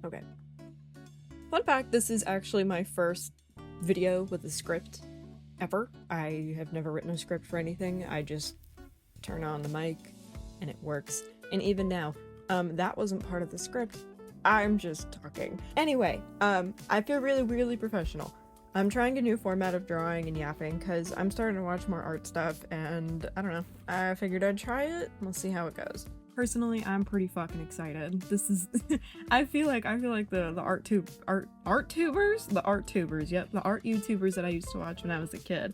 Okay. Fun fact, this is actually my first video with a script ever. I have never written a script for anything. I just turn on the mic and it works. And even now, that wasn't part of the script. I'm just talking. Anyway, I feel really professional. I'm trying a new format of drawing and yapping because I'm starting to watch more art stuff and I don't know. I figured I'd try it. We'll see how it goes. Personally, I'm pretty fucking excited. This is I feel like the art YouTubers that I used to watch when I was a kid.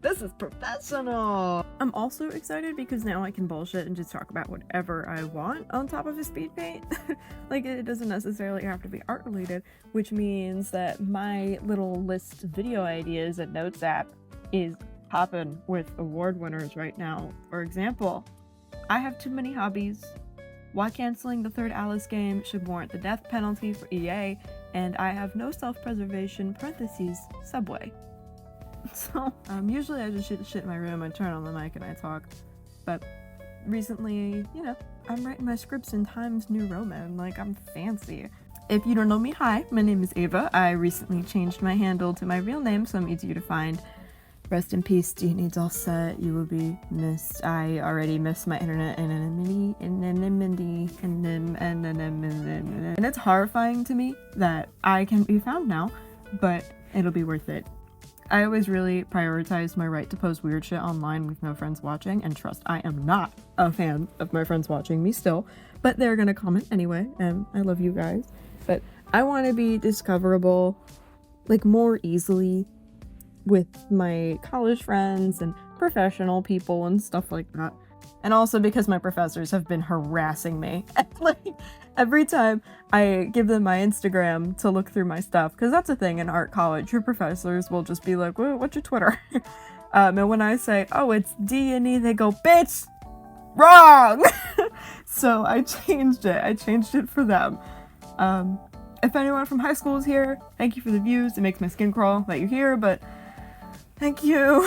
This is professional. I'm also excited because now I can bullshit and just talk about whatever I want on top of a speed paint. It doesn't necessarily have to be art related, which means that my little list of video ideas and notes app is popping with award winners right now. For example, I have too many hobbies. Why canceling the third Alice game should warrant the death penalty for EA, and I have no self-preservation (Subway). So, usually I just shit in my room, I turn on the mic and I talk, but recently, I'm writing my scripts in Times New Roman, I'm fancy. If you don't know me, hi, my name is Ava. I recently changed my handle to my real name, so I'm easier to find. Rest in peace, D needs all set, you will be missed. I already miss my internet anonymity, and it's horrifying to me that I can be found now, but it'll be worth it. I always really prioritize my right to post weird shit online with no friends watching, and trust, I am not a fan of my friends watching me still, but they're gonna comment anyway, and I love you guys. But I want to be discoverable, more easily with my college friends and professional people and stuff like that. And also because my professors have been harassing me. Every time I give them my Instagram to look through my stuff, because that's a thing in art college, your professors will just be like, what's your Twitter? And when I say, oh, it's D&E, they go, bitch, wrong! So I changed it for them. If anyone from high school is here, thank you for the views. It makes my skin crawl that you're here, but thank you.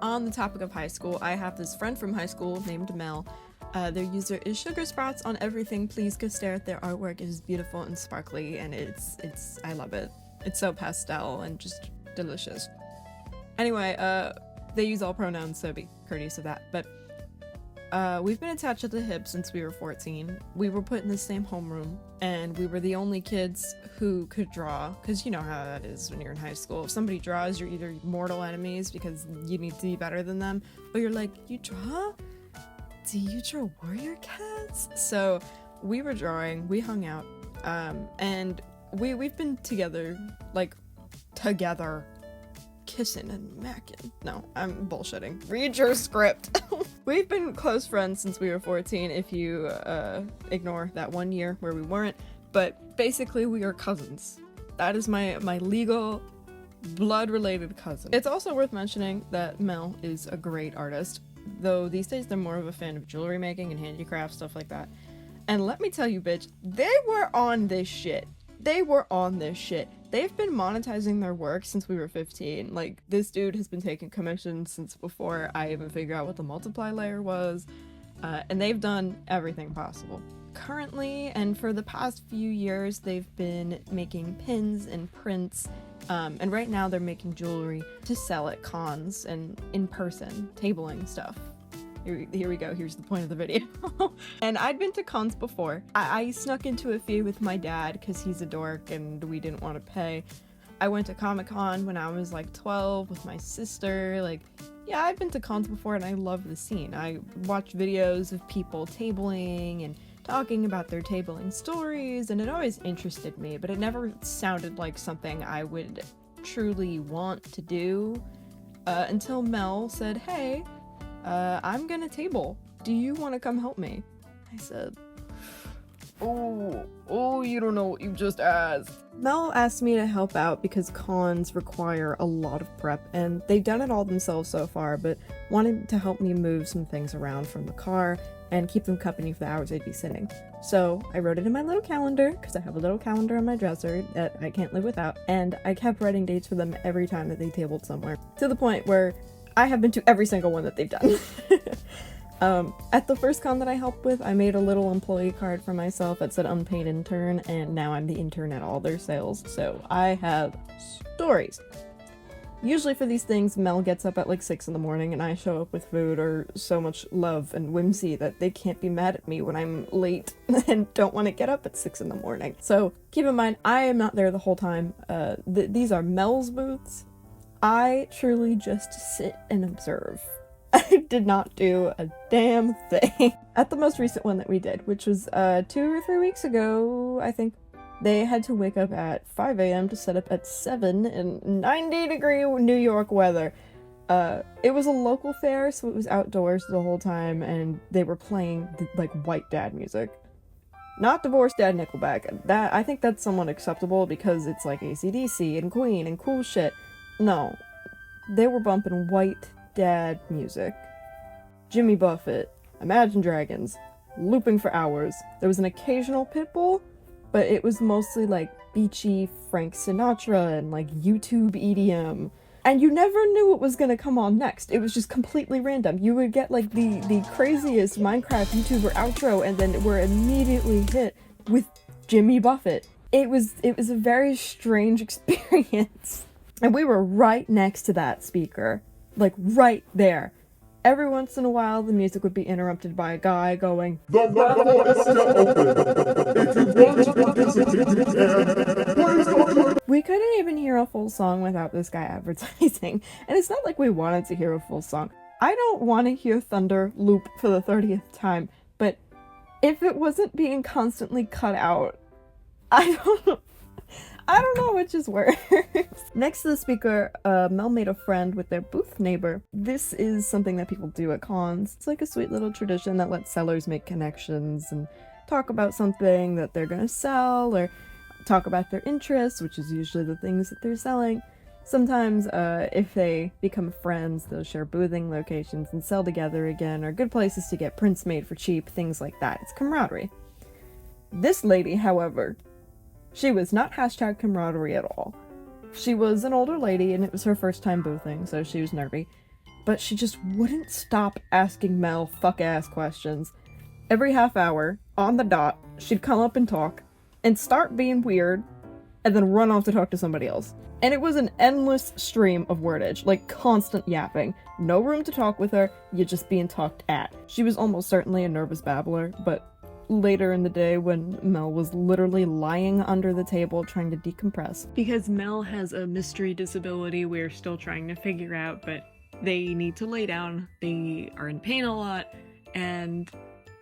On the topic of high school, I have this friend from high school named Mel. Their user is Sugar Sprouts on everything. Please go stare at their artwork. It is beautiful and sparkly, and I love it. It's so pastel and just delicious. Anyway, they use all pronouns, so be courteous of that. But we've been attached at the hip since we were 14. We were put in the same homeroom, and we were the only kids who could draw, because you know how that is when you're in high school. If somebody draws, you're either mortal enemies because you need to be better than them, or you're like, you draw? Do you draw warrior cats? So we were drawing, we hung out, and we've been together, kissing and macking. No, I'm bullshitting. Read your script. We've been close friends since we were 14, if you ignore that 1 year where we weren't, but basically we are cousins. That is my legal blood-related cousin. It's also worth mentioning that Mel is a great artist, though these days they're more of a fan of jewelry making and handicraft, stuff like that. And let me tell you, bitch, they were on this shit. They've been monetizing their work since we were 15. This dude has been taking commissions since before I even figured out what the multiply layer was, and they've done everything possible. Currently, and for the past few years, they've been making pins and prints, and right now they're making jewelry to sell at cons and in-person tabling stuff. Here we go, here's the point of the video. And I'd been to cons before. I snuck into a few with my dad because he's a dork and we didn't want to pay. I went to Comic-Con when I was 12 with my sister. Yeah, I've been to cons before and I love the scene. I watch videos of people tabling and talking about their tabling stories, and it always interested me, but it never sounded like something I would truly want to do until Mel said, hey, I'm gonna table. Do you want to come help me? I said, oh, you don't know what you just asked. Mel asked me to help out because cons require a lot of prep, and they've done it all themselves so far, but wanted to help me move some things around from the car and keep them company for the hours I'd be sitting. So I wrote it in my little calendar, because I have a little calendar on my dresser that I can't live without, and I kept writing dates for them every time that they tabled somewhere, to the point where I have been to every single one that they've done. At the first con that I helped with, I made a little employee card for myself that said unpaid intern, and now I'm the intern at all their sales, so I have stories. Usually for these things, Mel gets up at like 6 in the morning and I show up with food or so much love and whimsy that they can't be mad at me when I'm late and don't want to get up at 6 in the morning. So keep in mind, I am not there the whole time. These are Mel's booths. I truly just sit and observe. I did not do a damn thing. At the most recent one that we did, which was 2 or 3 weeks ago, I think, they had to wake up at 5 a.m. to set up at 7 in 90-degree New York weather. It was a local fair, so it was outdoors the whole time, and they were playing, like, white dad music. Not divorced dad Nickelback. I think that's somewhat acceptable because it's like AC/DC and Queen and cool shit. No. They were bumping white dad music. Jimmy Buffett, Imagine Dragons, looping for hours. There was an occasional Pitbull, but it was mostly like beachy Frank Sinatra and like YouTube EDM. And you never knew what was gonna come on next. It was just completely random. You would get like the craziest Minecraft YouTuber outro and then we're immediately hit with Jimmy Buffett. It was a very strange experience. And we were right next to that speaker. Like right there. Every once in a while, the music would be interrupted by a guy going, "The raffle is still open. If you want to participate, you can. Please don't." We couldn't even hear a full song without this guy advertising. And it's not like we wanted to hear a full song. I don't want to hear Thunder loop for the 30th time, but if it wasn't being constantly cut out, I don't know which is worse. Next to the speaker, Mel made a friend with their booth neighbor. This is something that people do at cons. It's like a sweet little tradition that lets sellers make connections and talk about something that they're gonna sell, or talk about their interests, which is usually the things that they're selling. Sometimes, if they become friends, they'll share boothing locations and sell together again, or good places to get prints made for cheap, things like that. It's camaraderie. This lady, however, she was not hashtag camaraderie at all. She was an older lady, and it was her first time boothing, so she was nervy. But she just wouldn't stop asking Mel fuck-ass questions. Every half hour, on the dot, she'd come up and talk, and start being weird, and then run off to talk to somebody else. And it was an endless stream of wordage, like constant yapping. No room to talk with her, you're just being talked at. She was almost certainly a nervous babbler, but later in the day when Mel was literally lying under the table trying to decompress. Because Mel has a mystery disability we're still trying to figure out, but they need to lay down, they are in pain a lot, and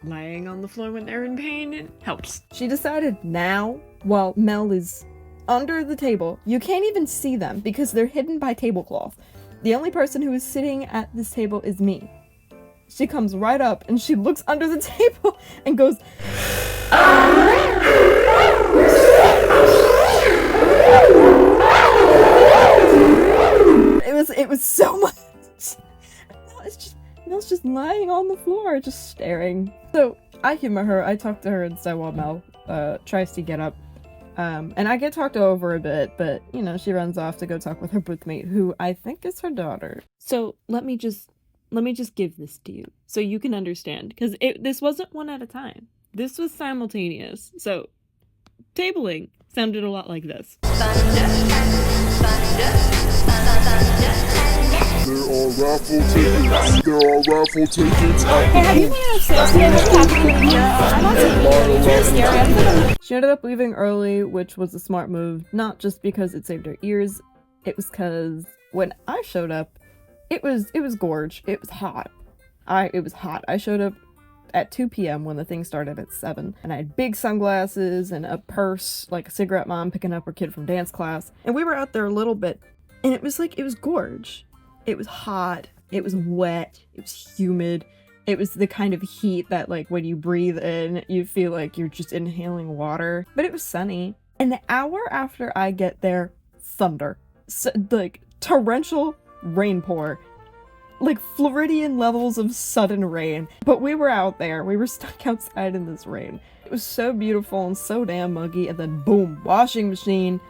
lying on the floor when they're in pain helps. She decided now, while Mel is under the table, you can't even see them because they're hidden by tablecloth. The only person who is sitting at this table is me. She comes right up and she looks under the table and goes, It was so much. Mel's just lying on the floor, just staring. So I humor her. I talk to her instead while Mel tries to get up. And I get talked over a bit, but you know, she runs off to go talk with her boothmate, who I think is her daughter. So let me just give this to you so you can understand, because this wasn't one at a time. This was simultaneous. So tabling sounded a lot like this. There are raffle tickets. There are raffle tickets. Hey, have you been upstairs today? What's happening? She ended up leaving early, which was a smart move, not just because it saved her ears. It was because when I showed up, it was gorge. It was hot. It was hot. I showed up at 2 p.m. when the thing started at 7, and I had big sunglasses and a purse, like a cigarette mom picking up her kid from dance class. And we were out there a little bit, and it was gorge. It was hot. It was wet. It was humid. It was the kind of heat that, like, when you breathe in, you feel like you're just inhaling water. But it was sunny. An hour after I get there, thunder. So, like, torrential rainpour. Like, Floridian levels of sudden rain. But we were out there. We were stuck outside in this rain. It was so beautiful and so damn muggy. And then, boom, washing machine.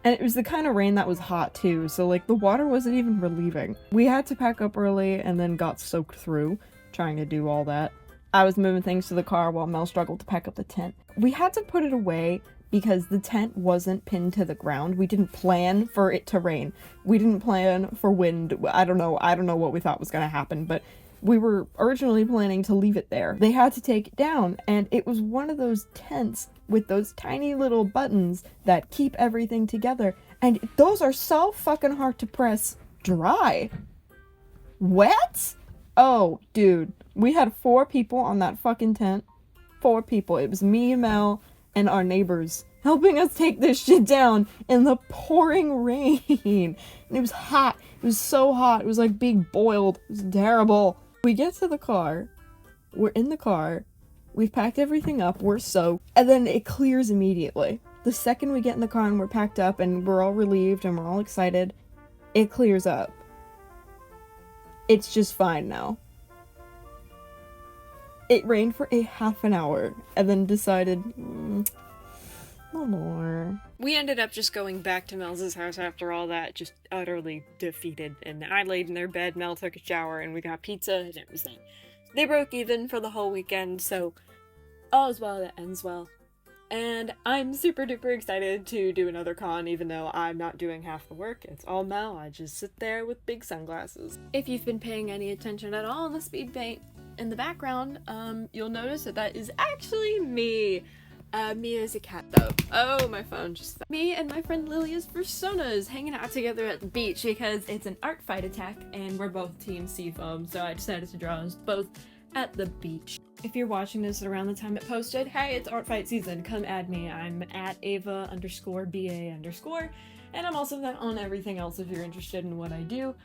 And it was the kind of rain that was hot, too. So, like, the water wasn't even relieving. We had to pack up early and then got soaked through. trying to do all that. I was moving things to the car while Mel struggled to pack up the tent. We had to put it away because the tent wasn't pinned to the ground. We didn't plan for it to rain. We didn't plan for wind. I don't know what we thought was going to happen, but we were originally planning to leave it there. They had to take it down, and it was one of those tents with those tiny little buttons that keep everything together, and those are so fucking hard to press dry. Wet? Oh, dude. We had 4 people on that fucking tent. 4 people. It was me, Mel, and our neighbors helping us take this shit down in the pouring rain. And it was hot. It was so hot. It was like being boiled. It was terrible. We get to the car. We're in the car. We've packed everything up. We're soaked. And then it clears immediately. The second we get in the car and we're packed up and we're all relieved and we're all excited, it clears up. It's just fine now. It rained for a half an hour and then decided, no more. We ended up just going back to Mel's house after all that, just utterly defeated. And I laid in their bed, Mel took a shower, and we got pizza and everything. They broke even for the whole weekend, so all's well that ends well. And I'm super duper excited to do another con, even though I'm not doing half the work. It's all Mel. I just sit there with big sunglasses. If you've been paying any attention at all in the speed paint in the background, you'll notice that is actually me. Me as a cat though. Oh, my phone just fell. Me and my friend Lilia's personas hanging out together at the beach because it's an art fight attack and we're both team Seafoam, so I decided to draw us both at the beach. If you're watching this around the time it posted, hey, it's art fight season, come add me. I'm at Ava_BA_, and I'm also on everything else if you're interested in what I do.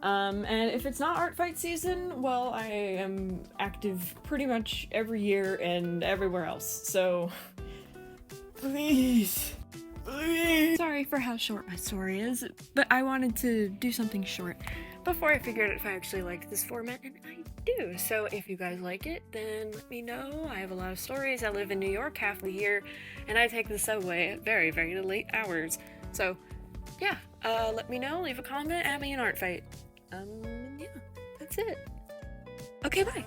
And if it's not art fight season, well, I am active pretty much every year and everywhere else, so please. Sorry for how short my story is, but I wanted to do something short before I figured out if I actually liked this format, and I do. So if you guys like it, then let me know. I have a lot of stories. I live in New York half the year, and I take the subway at very, very late hours. So yeah, let me know, leave a comment, add me an art fight. Yeah, that's it. Okay, bye.